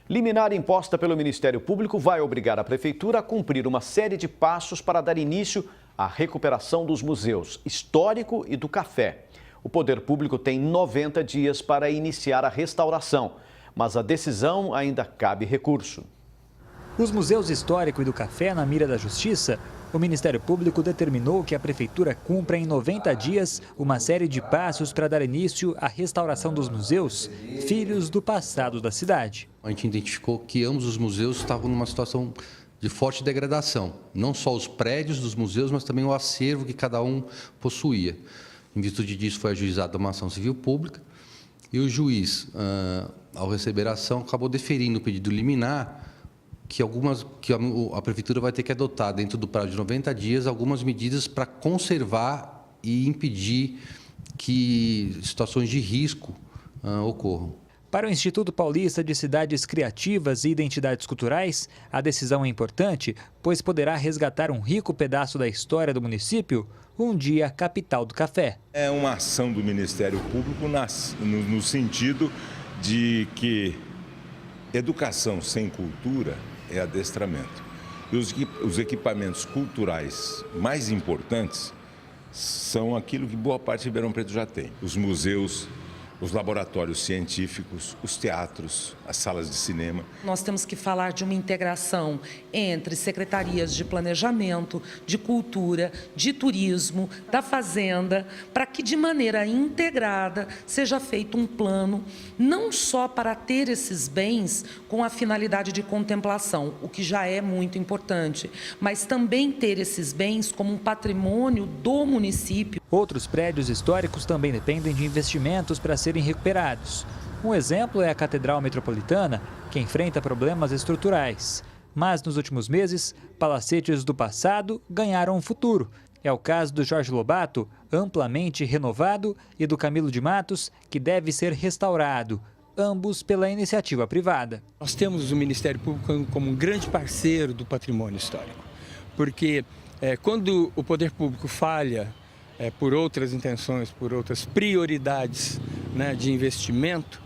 Liminar imposta pelo Ministério Público vai obrigar a Prefeitura a cumprir uma série de passos para dar início à recuperação dos museus Histórico e do Café. O Poder Público tem 90 dias para iniciar a restauração, mas a decisão ainda cabe recurso. Os museus Histórico e do Café na mira da Justiça, o Ministério Público determinou que a Prefeitura cumpra em 90 dias uma série de passos para dar início à restauração dos museus, filhos do passado da cidade. A gente identificou que ambos os museus estavam numa situação de forte degradação, não só os prédios dos museus, mas também o acervo que cada um possuía. Em virtude disso, foi ajuizada uma ação civil pública e o juiz, ao receber a ação, acabou deferindo o pedido liminar que a Prefeitura vai ter que adotar, dentro do prazo de 90 dias, algumas medidas para conservar e impedir que situações de risco ocorram. Para o Instituto Paulista de Cidades Criativas e Identidades Culturais, a decisão é importante, pois poderá resgatar um rico pedaço da história do município, um dia capital do café. É uma ação do Ministério Público no sentido de que educação sem cultura é adestramento. E os equipamentos culturais mais importantes são aquilo que boa parte de Ribeirão Preto já tem. Os museus, os laboratórios científicos, os teatros, as salas de cinema. Nós temos que falar de uma integração entre secretarias de planejamento, de cultura, de turismo, da fazenda, para que de maneira integrada seja feito um plano, não só para ter esses bens com a finalidade de contemplação, o que já é muito importante, mas também ter esses bens como um patrimônio do município. Outros prédios históricos também dependem de investimentos para serem recuperados. Um exemplo é a Catedral Metropolitana, que enfrenta problemas estruturais. Mas nos últimos meses, palacetes do passado ganharam um futuro. É o caso do Jorge Lobato, amplamente renovado, e do Camilo de Matos, que deve ser restaurado, ambos pela iniciativa privada. Nós temos o Ministério Público como um grande parceiro do patrimônio histórico, porque quando o poder público falha por outras intenções, por outras prioridades, né, de investimento,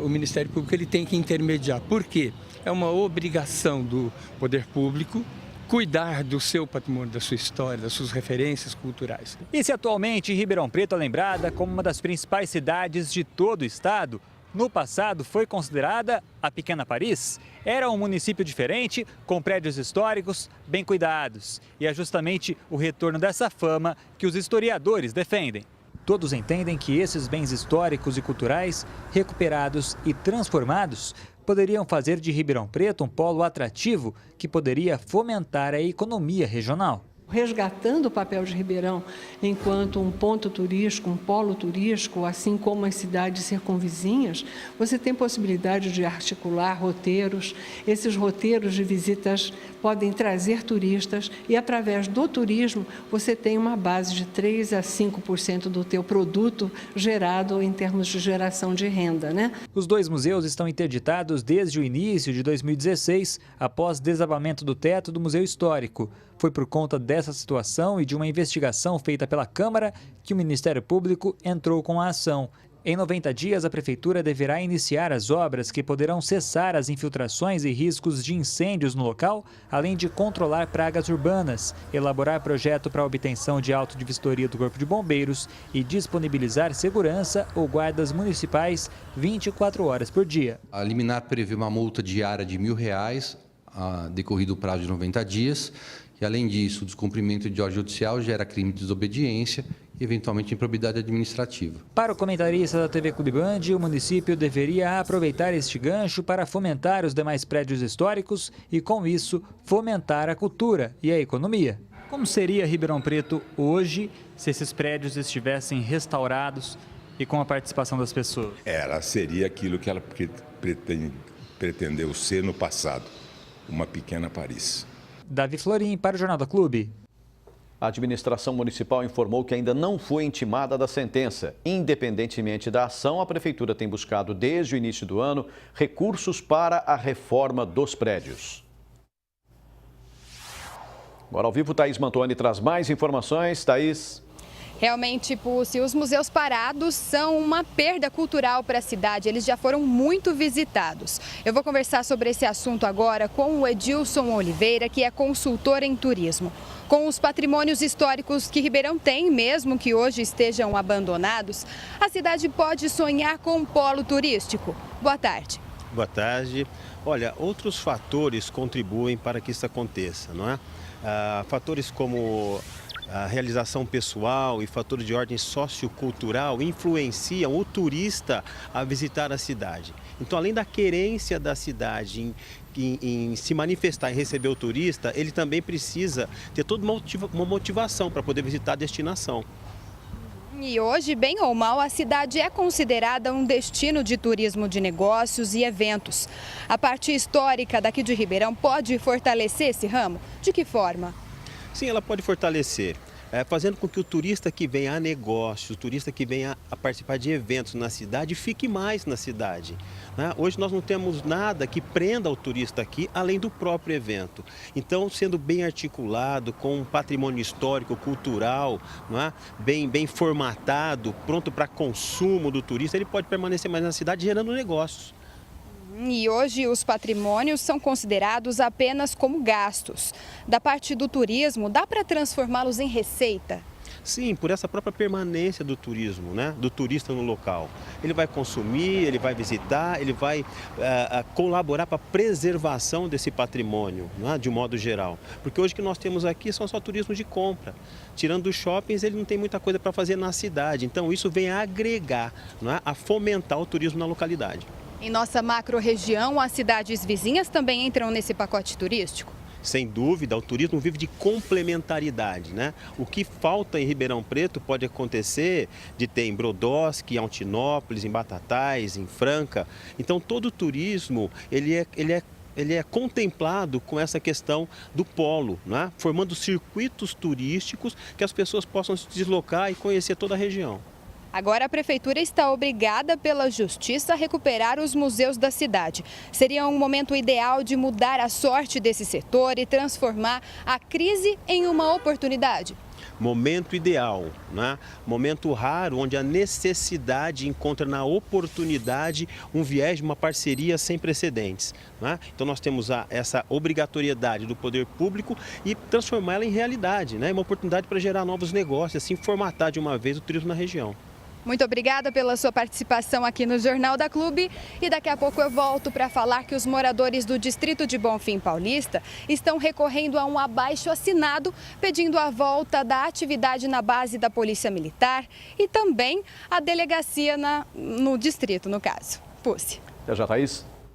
o Ministério Público ele tem que intermediar. Por quê? É uma obrigação do poder público cuidar do seu patrimônio, da sua história, das suas referências culturais. E se atualmente Ribeirão Preto é lembrada como uma das principais cidades de todo o estado, no passado foi considerada a Pequena Paris. Era um município diferente, com prédios históricos bem cuidados. E é justamente o retorno dessa fama que os historiadores defendem. Todos entendem que esses bens históricos e culturais, recuperados e transformados, poderiam fazer de Ribeirão Preto um polo atrativo que poderia fomentar a economia regional. Resgatando o papel de Ribeirão enquanto um ponto turístico, um polo turístico, assim como as cidades circunvizinhas, você tem possibilidade de articular roteiros. Esses roteiros de visitas podem trazer turistas e, através do turismo, você tem uma base de 3 a 5% do teu produto gerado em termos de geração de renda, né? Os dois museus estão interditados desde o início de 2016, após desabamento do teto do Museu Histórico. Foi por conta dessa situação e de uma investigação feita pela Câmara que o Ministério Público entrou com a ação. Em 90 dias, a Prefeitura deverá iniciar as obras que poderão cessar as infiltrações e riscos de incêndios no local, além de controlar pragas urbanas, elaborar projeto para a obtenção de auto de vistoria do Corpo de Bombeiros e disponibilizar segurança ou guardas municipais 24 horas por dia. A liminar prevê uma multa diária de R$ 1.000, decorrido o prazo de 90 dias. E, além disso, o descumprimento de ordem judicial gera crime de desobediência e, eventualmente, improbidade administrativa. Para o comentarista da TV Clube Band, o município deveria aproveitar este gancho para fomentar os demais prédios históricos e, com isso, fomentar a cultura e a economia. Como seria Ribeirão Preto hoje se esses prédios estivessem restaurados e com a participação das pessoas? Ela seria aquilo que ela pretendeu ser no passado, uma pequena Paris. Davi Florim, para o Jornal da Clube. A administração municipal informou que ainda não foi intimada da sentença. Independentemente da ação, a Prefeitura tem buscado desde o início do ano recursos para a reforma dos prédios. Agora ao vivo, Thaís Mantuani traz mais informações. Thaís. Realmente, Pucci, os museus parados são uma perda cultural para a cidade. Eles já foram muito visitados. Eu vou conversar sobre esse assunto agora com o Edilson Oliveira, que é consultor em turismo. Com os patrimônios históricos que Ribeirão tem, mesmo que hoje estejam abandonados, a cidade pode sonhar com um polo turístico. Boa tarde. Boa tarde. Olha, outros fatores contribuem para que isso aconteça, não é? Fatores como a realização pessoal e fatores de ordem sociocultural influenciam o turista a visitar a cidade. Então, além da querência da cidade em se manifestar e receber o turista, ele também precisa ter toda uma motivação para poder visitar a destinação. E hoje, bem ou mal, a cidade é considerada um destino de turismo de negócios e eventos. A parte histórica daqui de Ribeirão pode fortalecer esse ramo? De que forma? Sim, ela pode fortalecer, fazendo com que o turista que venha a negócios, o turista que venha a participar de eventos na cidade, fique mais na cidade. Hoje nós não temos nada que prenda o turista aqui, além do próprio evento. Então, sendo bem articulado, com um patrimônio histórico, cultural, bem formatado, pronto para consumo do turista, ele pode permanecer mais na cidade gerando negócios. E hoje os patrimônios são considerados apenas como gastos. Da parte do turismo, dá para transformá-los em receita? Sim, por essa própria permanência do turismo, do turista no local. Ele vai consumir, ele vai visitar, ele vai colaborar para a preservação desse patrimônio, de um modo geral. Porque hoje o que nós temos aqui são só turismo de compra. Tirando os shoppings, ele não tem muita coisa para fazer na cidade. Então isso vem a agregar, a fomentar o turismo na localidade. Em nossa macro-região, as cidades vizinhas também entram nesse pacote turístico? Sem dúvida, o turismo vive de complementaridade, O que falta em Ribeirão Preto pode acontecer de ter em Brodowski, em Altinópolis, em Batatais, em Franca. Então, todo o turismo, ele é contemplado com essa questão do polo, formando circuitos turísticos que as pessoas possam se deslocar e conhecer toda a região. Agora a Prefeitura está obrigada pela Justiça a recuperar os museus da cidade. Seria um momento ideal de mudar a sorte desse setor e transformar a crise em uma oportunidade. Momento ideal, Momento raro, onde a necessidade encontra na oportunidade um viés de uma parceria sem precedentes. Então nós temos essa obrigatoriedade do poder público e transformá-la em realidade, uma oportunidade para gerar novos negócios, assim formatar de uma vez o turismo na região. Muito obrigada pela sua participação aqui no Jornal da Clube. E daqui a pouco eu volto para falar que os moradores do distrito de Bonfim Paulista estão recorrendo a um abaixo-assinado pedindo a volta da atividade na base da Polícia Militar e também a delegacia no distrito, no caso. Pucci. Já, Thaís?